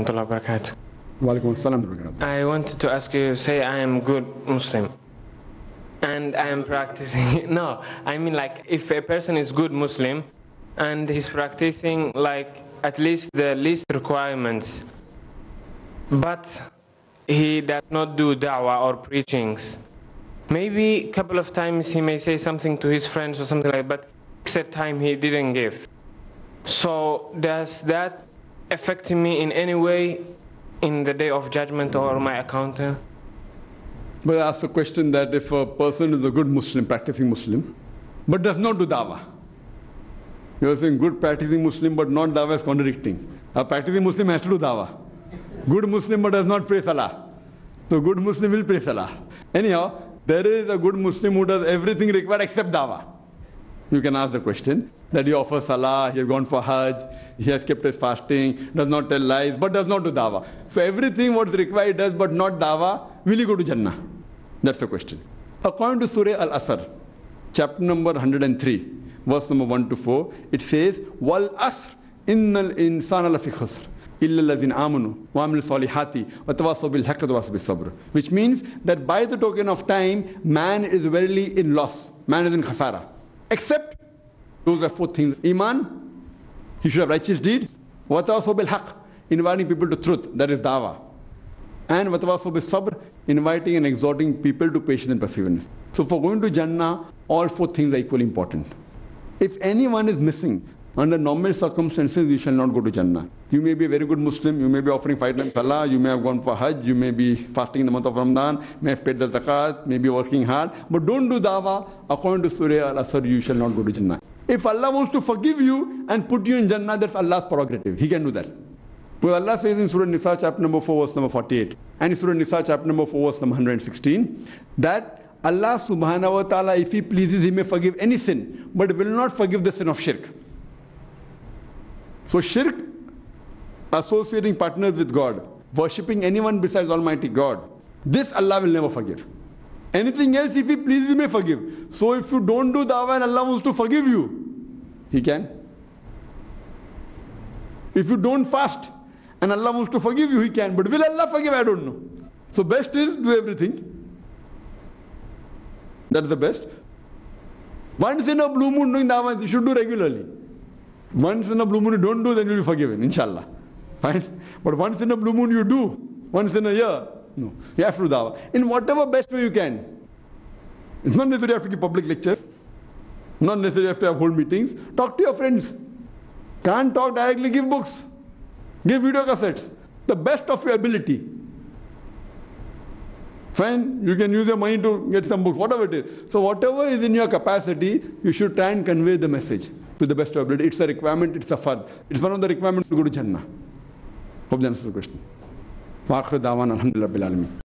warahmatullahi wabarakatuh. Walaikum assalam. I wanted to ask you, say I am good Muslim and I am practicing. No, I mean like if a person is good Muslim and he's practicing like at least the least requirements, but he does not do da'wah or preachings. Maybe a couple of times he may say something to his friends or something like that, but except time he didn't give. So does that affect me in any way in the day of judgment or my account? But I ask the question that if a person is a good Muslim, practicing Muslim, but does not do dawah. You are saying good practicing Muslim but not dawah is contradicting. A practicing Muslim has to do dawah. Good Muslim but does not pray salah. So good Muslim will pray salah. Anyhow, there is a good Muslim who does everything required except dawah. You can ask the question that he offers salah, he has gone for hajj, he has kept his fasting, does not tell lies, but does not do dawah. So everything what is required does but not dawah, will he go to Jannah? That's the question. According to Surah Al-Asr, chapter number 103, verse number 1 to 4, it says, Wal asr innal insana lafi khusr illa allazina amanu wa amilus solihati wa tawasaw bil haqqi wa tawasaw bis sabr. Which means that by the token of time, man is verily in loss, man is in khasara. Except those are 4 things. Iman, he should have righteous deeds. Wa tawasaw bil haqq, inviting people to truth, that is dawah. And wa tawasaw bis sabr, inviting and exhorting people to patience and perseverance. So for going to Jannah, all 4 things are equally important. If anyone is missing, under normal circumstances, you shall not go to Jannah. You may be a very good Muslim, you may be offering 5 times salah, you may have gone for hajj, you may be fasting in the month of Ramadan, may have paid the zakat, may be working hard, but don't do dawah. According to Surah Al-Asr, you shall not go to Jannah. If Allah wants to forgive you and put you in Jannah, that's Allah's prerogative. He can do that. Because Allah says in Surah Nisa, chapter number 4, verse number 48, and in Surah Nisa, chapter number 4, verse number 116, that Allah subhanahu wa ta'ala, if He pleases, He may forgive any sin, but will not forgive the sin of shirk. So shirk, associating partners with God, worshipping anyone besides Almighty God, this Allah will never forgive. Anything else, if He pleases, He may forgive. So if you don't do dawah and Allah wants to forgive you, He can. If you don't fast and Allah wants to forgive you, He can. But will Allah forgive? I don't know. So best is do everything. That is the best. Once in a blue moon doing dawah, you should do regularly. Once in a blue moon you don't do, then you will be forgiven, inshallah. Fine? But once in a blue moon you do, once in a year, no. You have to do dawah. In whatever best way you can. It's not necessary you have to give public lectures. Not necessary you have to have whole meetings. Talk to your friends. Can't talk directly, give books. Give video cassettes. The best of your ability. Fine, you can use your money to get some books, whatever it is. So whatever is in your capacity, you should try and convey the message to the best of your ability. It's a requirement, it's a fard. It's one of the requirements to go to Jannah. Hope that answers the question. Wa akhiru da'wana alhamdulillahi rabbil alamin.